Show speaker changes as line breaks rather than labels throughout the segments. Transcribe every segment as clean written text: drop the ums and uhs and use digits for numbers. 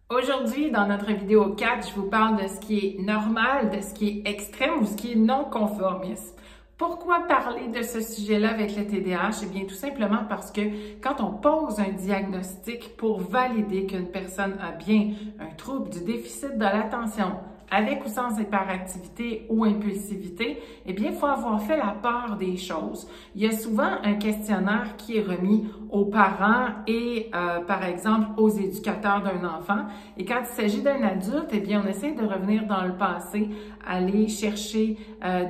Aujourd'hui, dans notre vidéo 4, je vous parle de ce qui est normal, de ce qui est extrême ou ce qui est non conformiste. Pourquoi parler de ce sujet-là avec le TDAH? Eh bien, tout simplement parce que quand on pose un diagnostic pour valider qu'une personne a bien un trouble du déficit de l'attention, avec ou sans hyperactivité ou impulsivité, eh bien, il faut avoir fait la part des choses. Il y a souvent un questionnaire qui est remis aux parents et, par exemple, aux éducateurs d'un enfant. Et quand il s'agit d'un adulte, eh bien, on essaie de revenir dans le passé, aller chercher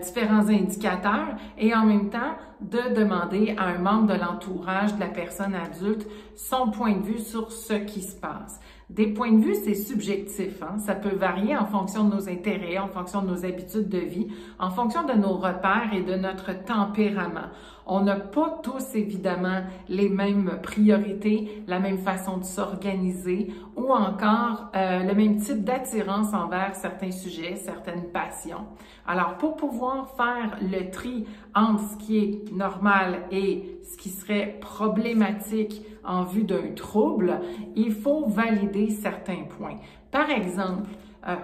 différents indicateurs et en même temps de demander à un membre de l'entourage de la personne adulte son point de vue sur ce qui se passe. Des points de vue, c'est subjectif, hein? Ça peut varier en fonction de nos intérêts, en fonction de nos habitudes de vie, en fonction de nos repères et de notre tempérament. On n'a pas tous, évidemment, les mêmes priorités, la même façon de s'organiser ou encore le même type d'attirance envers certains sujets, certaines passions. Alors, pour pouvoir faire le tri entre ce qui est normal et ce qui serait problématique en vue d'un trouble, il faut valider certains points. Par exemple,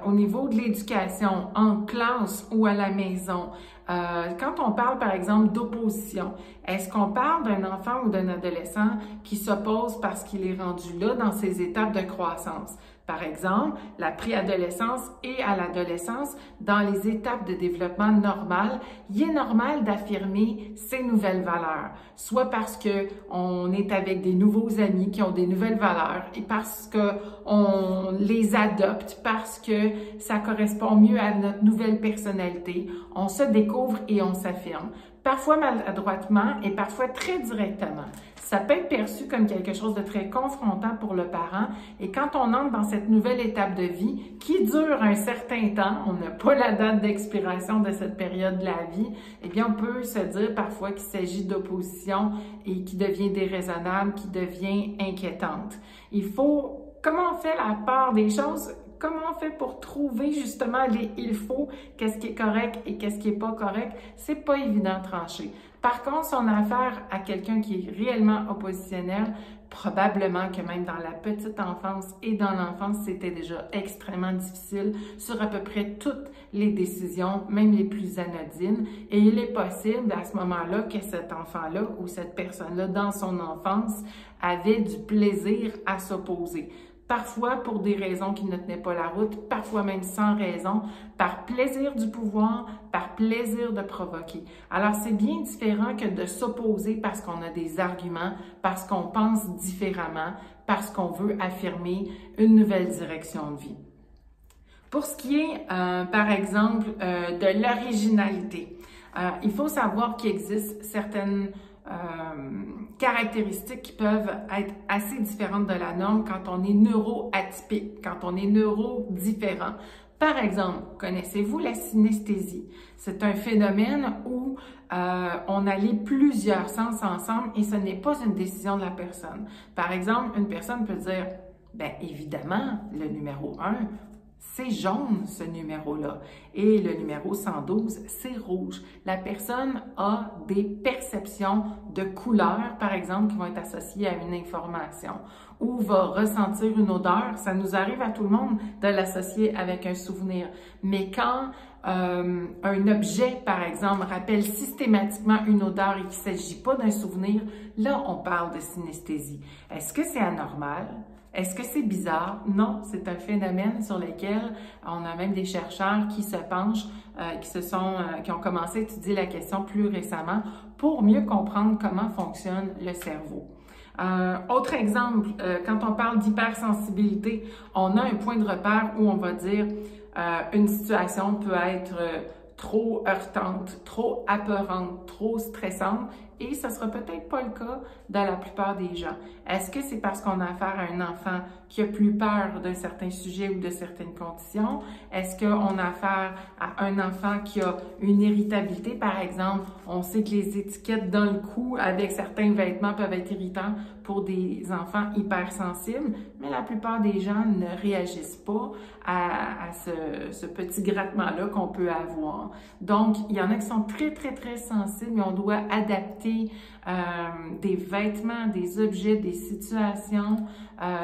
au niveau de l'éducation, en classe ou à la maison, quand on parle par exemple d'opposition, est-ce qu'on parle d'un enfant ou d'un adolescent qui s'oppose parce qu'il est rendu là dans ses étapes de croissance? Par exemple, la préadolescence et à l'adolescence, dans les étapes de développement normal, il est normal d'affirmer ses nouvelles valeurs, soit parce que on est avec des nouveaux amis qui ont des nouvelles valeurs et parce que on les adopte, parce que ça correspond mieux à notre nouvelle personnalité. On se découvre et on s'affirme, parfois maladroitement et parfois très directement. Ça peut être perçu comme quelque chose de très confrontant pour le parent et quand on entre dans cette nouvelle étape de vie qui dure un certain temps, on n'a pas la date d'expiration de cette période de la vie, eh bien on peut se dire parfois qu'il s'agit d'opposition et qui devient déraisonnable, qui devient inquiétante. Comment on fait la part des choses? Comment on fait pour trouver justement les « il faut », qu'est-ce qui est correct et qu'est-ce qui est pas correct? C'est pas évident de trancher. Par contre, si on a affaire à quelqu'un qui est réellement oppositionnel, probablement que même dans la petite enfance et dans l'enfance, c'était déjà extrêmement difficile sur à peu près toutes les décisions, même les plus anodines. Et il est possible à ce moment-là que cet enfant-là ou cette personne-là, dans son enfance, avait du plaisir à s'opposer. Parfois pour des raisons qui ne tenaient pas la route, parfois même sans raison, par plaisir du pouvoir, par plaisir de provoquer. Alors c'est bien différent que de s'opposer parce qu'on a des arguments, parce qu'on pense différemment, parce qu'on veut affirmer une nouvelle direction de vie. Pour ce qui est, par exemple, de l'originalité, il faut savoir qu'il existe certaines caractéristiques qui peuvent être assez différentes de la norme quand on est neuroatypique, quand on est neurodifférent. Par exemple, connaissez-vous la synesthésie? C'est un phénomène où on allie plusieurs sens ensemble et ce n'est pas une décision de la personne. Par exemple, une personne peut dire, bien évidemment, le numéro 1, c'est jaune, ce numéro-là. Et le numéro 112, c'est rouge. La personne a des perceptions de couleurs, par exemple, qui vont être associées à une information ou va ressentir une odeur. Ça nous arrive à tout le monde de l'associer avec un souvenir. Mais quand un objet, par exemple, rappelle systématiquement une odeur et qu'il ne s'agit pas d'un souvenir, là, on parle de synesthésie. Est-ce que c'est anormal? Est-ce que c'est bizarre? Non, c'est un phénomène sur lequel on a même des chercheurs qui se penchent, qui ont commencé à étudier la question plus récemment pour mieux comprendre comment fonctionne le cerveau. Autre exemple, quand on parle d'hypersensibilité, on a un point de repère où on va dire une situation peut être trop heurtante, trop apeurante, trop stressante et ce sera peut-être pas le cas de la plupart des gens. Est-ce que c'est parce qu'on a affaire à un enfant qui a plus peur d'un certain sujet ou de certaines conditions? Est-ce qu'on a affaire à un enfant qui a une irritabilité, par exemple? On sait que les étiquettes dans le cou avec certains vêtements peuvent être irritants pour des enfants hypersensibles, mais la plupart des gens ne réagissent pas à ce petit grattement-là qu'on peut avoir. Donc, il y en a qui sont très, très, très sensibles, mais on doit adapter adapter des vêtements, des objets, des situations,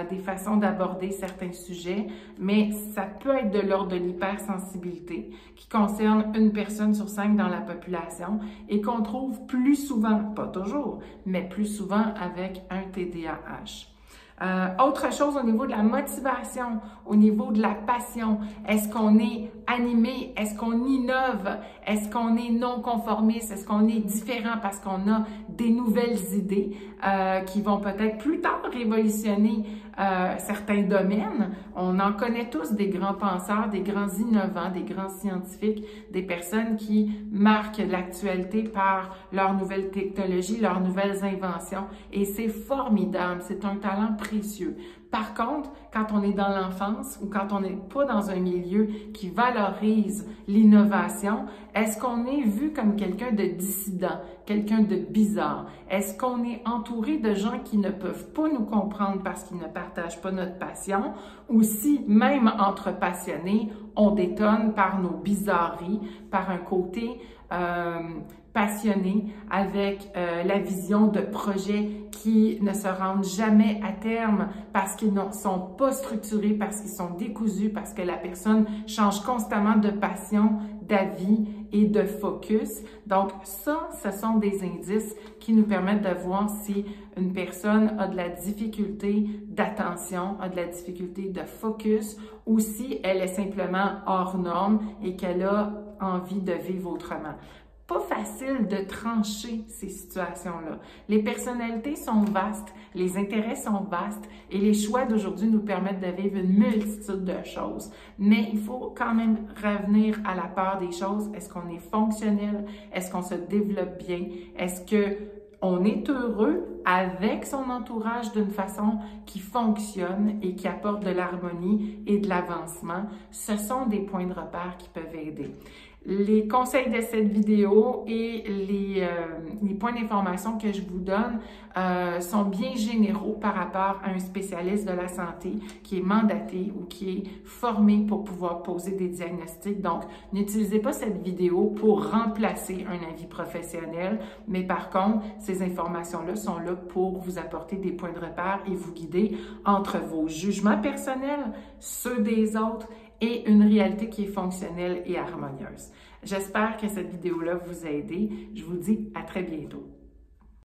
des façons d'aborder certains sujets, mais ça peut être de l'ordre de l'hypersensibilité qui concerne une personne sur 5 dans la population et qu'on trouve plus souvent, pas toujours, mais plus souvent avec un TDAH. Autre chose au niveau de la motivation, au niveau de la passion, est-ce qu'on est animé, est-ce qu'on innove, est-ce qu'on est non conformiste, est-ce qu'on est différent parce qu'on a des nouvelles idées qui vont peut-être plus tard révolutionner certains domaines. On en connaît tous des grands penseurs, des grands innovants, des grands scientifiques, des personnes qui marquent l'actualité par leurs nouvelles technologies, leurs nouvelles inventions et c'est formidable, c'est un talent précieux. Par contre, quand on est dans l'enfance ou quand on n'est pas dans un milieu qui valorise l'innovation, est-ce qu'on est vu comme quelqu'un de dissident, quelqu'un de bizarre? Est-ce qu'on est entouré de gens qui ne peuvent pas nous comprendre parce qu'ils ne partagent pas notre passion? Ou si, même entre passionnés, on détonne par nos bizarreries, par un côté passionné avec la vision de projets qui ne se rendent jamais à terme parce qu'ils ne sont pas structurés, parce qu'ils sont décousus, parce que la personne change constamment de passion, d'avis et de focus. Donc ça, ce sont des indices qui nous permettent de voir si une personne a de la difficulté d'attention, a de la difficulté de focus ou si elle est simplement hors norme et qu'elle a envie de vivre autrement. Pas facile de trancher ces situations-là. Les personnalités sont vastes, les intérêts sont vastes et les choix d'aujourd'hui nous permettent de vivre une multitude de choses. Mais il faut quand même revenir à la part des choses. Est-ce qu'on est fonctionnel? Est-ce qu'on se développe bien? Est-ce qu'on est heureux avec son entourage d'une façon qui fonctionne et qui apporte de l'harmonie et de l'avancement? Ce sont des points de repère qui peuvent aider. Les conseils de cette vidéo et les points d'information que je vous donne sont bien généraux par rapport à un spécialiste de la santé qui est mandaté ou qui est formé pour pouvoir poser des diagnostics. Donc, n'utilisez pas cette vidéo pour remplacer un avis professionnel, mais par contre, ces informations-là sont là pour vous apporter des points de repère et vous guider entre vos jugements personnels, ceux des autres et une réalité qui est fonctionnelle et harmonieuse. J'espère que cette vidéo-là vous a aidé. Je vous dis à très bientôt.